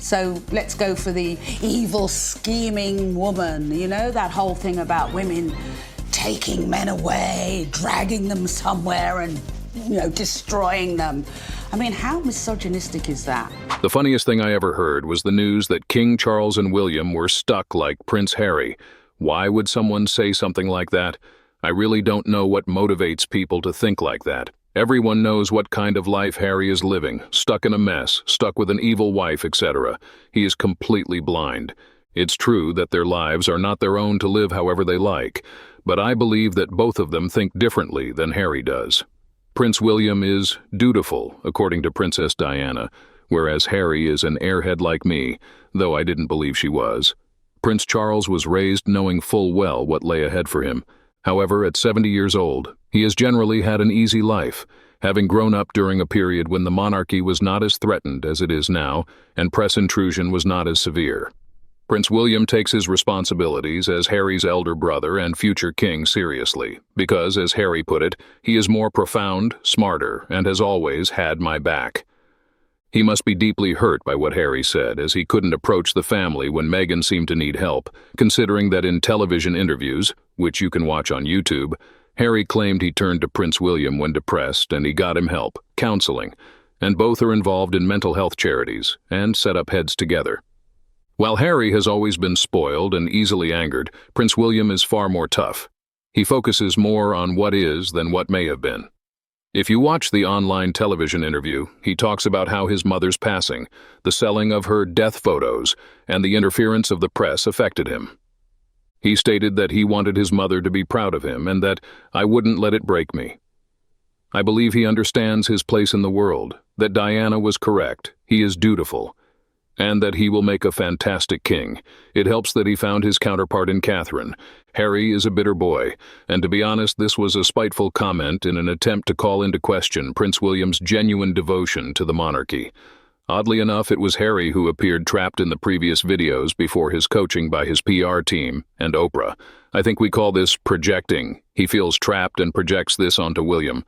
So let's go for the evil, scheming woman. You know, that whole thing about women taking men away, dragging them somewhere and, you know, destroying them. I mean, how misogynistic is that? The funniest thing I ever heard was the news that King Charles and William were stuck like Prince Harry. Why would someone say something like that? I really don't know what motivates people to think like that. Everyone knows what kind of life Harry is living, stuck in a mess, stuck with an evil wife, etc. He is completely blind. It's true that their lives are not their own to live however they like, but I believe that both of them think differently than Harry does. Prince William is dutiful, according to Princess Diana, whereas Harry is an airhead like me, though I didn't believe she was. Prince Charles was raised knowing full well what lay ahead for him. However, at 70 years old, he has generally had an easy life, having grown up during a period when the monarchy was not as threatened as it is now, and press intrusion was not as severe. Prince William takes his responsibilities as Harry's elder brother and future king seriously, because, as Harry put it, he is more profound, smarter, and has always had my back. He must be deeply hurt by what Harry said, as he couldn't approach the family when Meghan seemed to need help, considering that in television interviews, which you can watch on YouTube, Harry claimed he turned to Prince William when depressed and he got him help, counseling, and both are involved in mental health charities and set up heads together. While Harry has always been spoiled and easily angered, Prince William is far more tough. He focuses more on what is than what may have been. If you watch the online television interview, he talks about how his mother's passing, the selling of her death photos, and the interference of the press affected him. He stated that he wanted his mother to be proud of him and that I wouldn't let it break me. I believe he understands his place in the world, that Diana was correct, he is dutiful, and that he will make a fantastic king. It helps that he found his counterpart in Catherine. Harry is a bitter boy, and to be honest, this was a spiteful comment in an attempt to call into question Prince William's genuine devotion to the monarchy. Oddly enough, it was Harry who appeared trapped in the previous videos before his coaching by his PR team and Oprah. I think we call this projecting. He feels trapped and projects this onto William.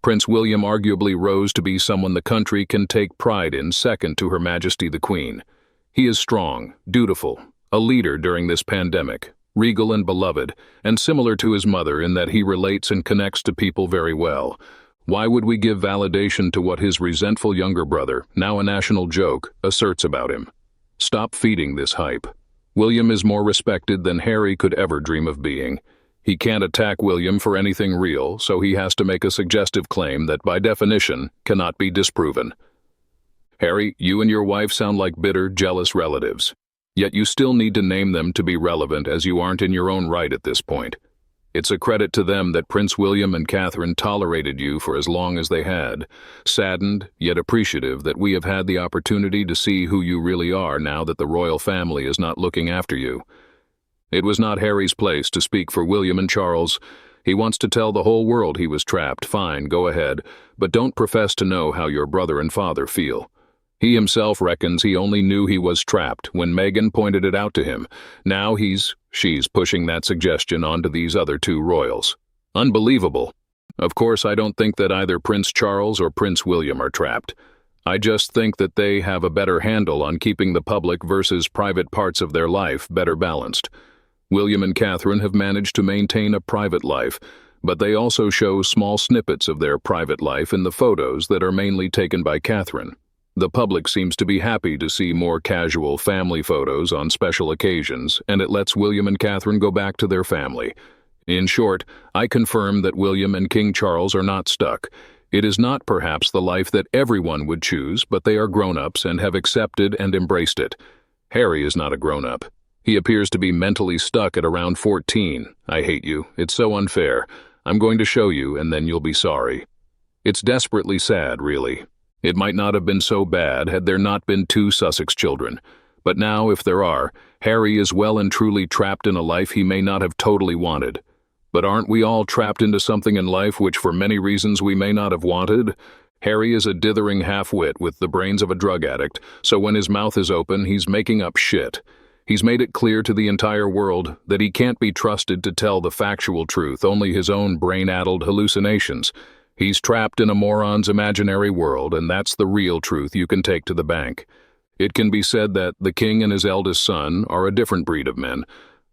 Prince William arguably rose to be someone the country can take pride in, second to Her Majesty the Queen. He is strong, dutiful, a leader during this pandemic, regal and beloved, and similar to his mother in that he relates and connects to people very well. Why would we give validation to what his resentful younger brother, now a national joke, asserts about him? Stop feeding this hype. William is more respected than Harry could ever dream of being. He can't attack William for anything real, so he has to make a suggestive claim that, by definition, cannot be disproven. Harry, you and your wife sound like bitter, jealous relatives. Yet you still need to name them to be relevant, as you aren't in your own right at this point. It's a credit to them that Prince William and Catherine tolerated you for as long as they had, saddened, yet appreciative that we have had the opportunity to see who you really are now that the royal family is not looking after you. It was not Harry's place to speak for William and Charles. He wants to tell the whole world he was trapped. Fine, go ahead, but don't profess to know how your brother and father feel. He himself reckons he only knew he was trapped when Meghan pointed it out to him. Now she's pushing that suggestion onto these other two royals. Unbelievable. Of course, I don't think that either Prince Charles or Prince William are trapped. I just think that they have a better handle on keeping the public versus private parts of their life better balanced. William and Catherine have managed to maintain a private life, but they also show small snippets of their private life in the photos that are mainly taken by Catherine. The public seems to be happy to see more casual family photos on special occasions, and it lets William and Catherine go back to their family. In short, I confirm that William and King Charles are not stuck. It is not perhaps the life that everyone would choose, but they are grown-ups and have accepted and embraced it. Harry is not a grown-up. He appears to be mentally stuck at around 14. I hate you. It's so unfair. I'm going to show you, and then you'll be sorry. It's desperately sad, really. It might not have been so bad had there not been two Sussex children. But now, if there are, Harry is well and truly trapped in a life he may not have totally wanted. But aren't we all trapped into something in life which for many reasons we may not have wanted? Harry is a dithering half-wit with the brains of a drug addict, so when his mouth is open, he's making up shit. He's made it clear to the entire world that he can't be trusted to tell the factual truth, only his own brain-addled hallucinations. He's trapped in a moron's imaginary world, and that's the real truth you can take to the bank. It can be said that the king and his eldest son are a different breed of men.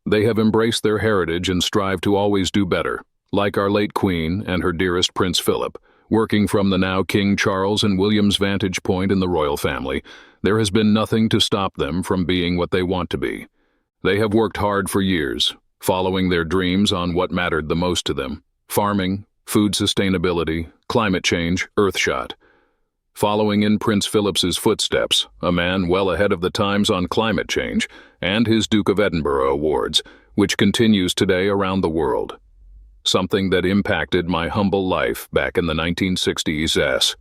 They have embraced their heritage and strive to always do better, like our late queen and her dearest Prince Philip. Working from the now King Charles and William's vantage point in the royal family, there has been nothing to stop them from being what they want to be. They have worked hard for years, following their dreams on what mattered the most to them: farming, food sustainability, climate change, earthshot. Following in Prince Philip's footsteps, a man well ahead of the times on climate change, and his Duke of Edinburgh awards, which continues today around the world. Something that impacted my humble life back in the 1960s.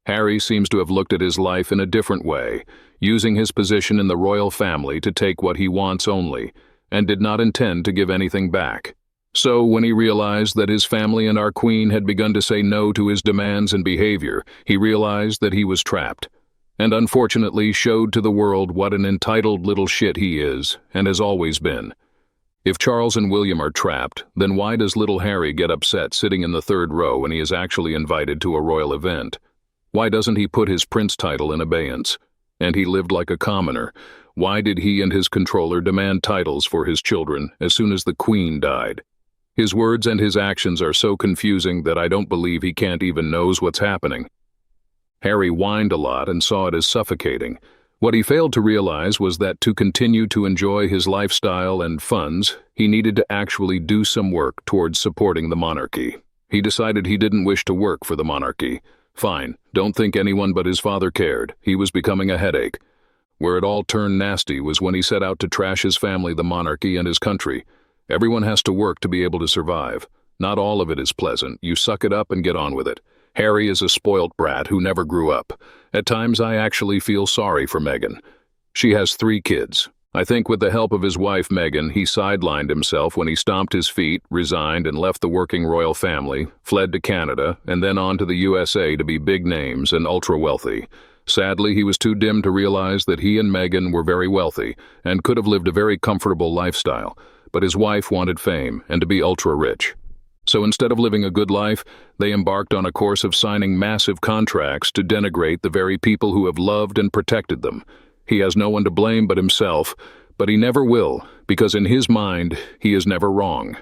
Harry seems to have looked at his life in a different way, using his position in the royal family to take what he wants only, and did not intend to give anything back. So when he realized that his family and our queen had begun to say no to his demands and behavior, he realized that he was trapped, and unfortunately showed to the world what an entitled little shit he is, and has always been. If Charles and William are trapped, then why does little Harry get upset sitting in the third row when he is actually invited to a royal event? Why doesn't he put his prince title in abeyance? And he lived like a commoner. Why did he and his controller demand titles for his children as soon as the queen died? His words and his actions are so confusing that I don't believe he can't even knows what's happening. Harry whined a lot and saw it as suffocating. What he failed to realize was that to continue to enjoy his lifestyle and funds, he needed to actually do some work towards supporting the monarchy. He decided he didn't wish to work for the monarchy. Fine, don't think anyone but his father cared. He was becoming a headache. Where it all turned nasty was when he set out to trash his family, the monarchy, and his country. Everyone has to work to be able to survive. Not all of it is pleasant. You suck it up and get on with it. Harry is a spoilt brat who never grew up. At times I actually feel sorry for Meghan. She has 3 kids. I think with the help of his wife Meghan, he sidelined himself when he stomped his feet, resigned, and left the working royal family, fled to Canada, and then on to the USA to be big names and ultra-wealthy. Sadly, he was too dim to realize that he and Meghan were very wealthy and could have lived a very comfortable lifestyle, but his wife wanted fame and to be ultra-rich. So instead of living a good life, they embarked on a course of signing massive contracts to denigrate the very people who have loved and protected them. He has no one to blame but himself, but he never will, because in his mind, he is never wrong.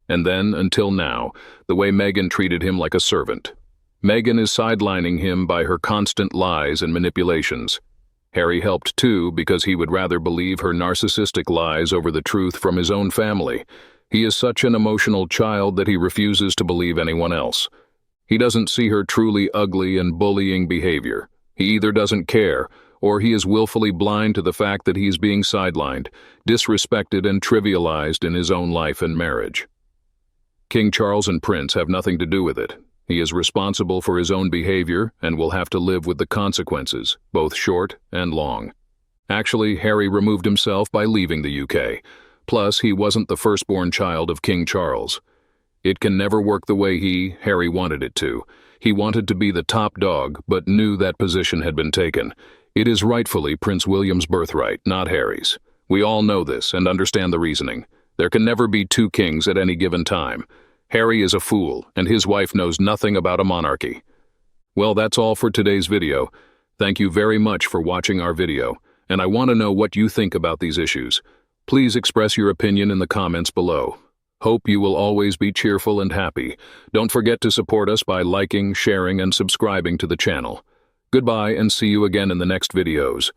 And then, until now, the way Meghan treated him like a servant. Meghan is sidelining him by her constant lies and manipulations. Harry helped too because he would rather believe her narcissistic lies over the truth from his own family. He is such an emotional child that he refuses to believe anyone else. He doesn't see her truly ugly and bullying behavior. He either doesn't care, or he is willfully blind to the fact that he is being sidelined, disrespected, and trivialized in his own life and marriage. King Charles and Prince have nothing to do with it. He is responsible for his own behavior and will have to live with the consequences, both short and long. Actually, Harry removed himself by leaving the UK. Plus, he wasn't the firstborn child of King Charles. It can never work the way Harry wanted it to. He wanted to be the top dog, but knew that position had been taken. It is rightfully Prince William's birthright, not Harry's. We all know this and understand the reasoning. There can never be 2 kings at any given time. Harry is a fool, and his wife knows nothing about a monarchy. Well, that's all for today's video. Thank you very much for watching our video, and I want to know what you think about these issues. Please express your opinion in the comments below. Hope you will always be cheerful and happy. Don't forget to support us by liking, sharing, and subscribing to the channel. Goodbye and see you again in the next videos.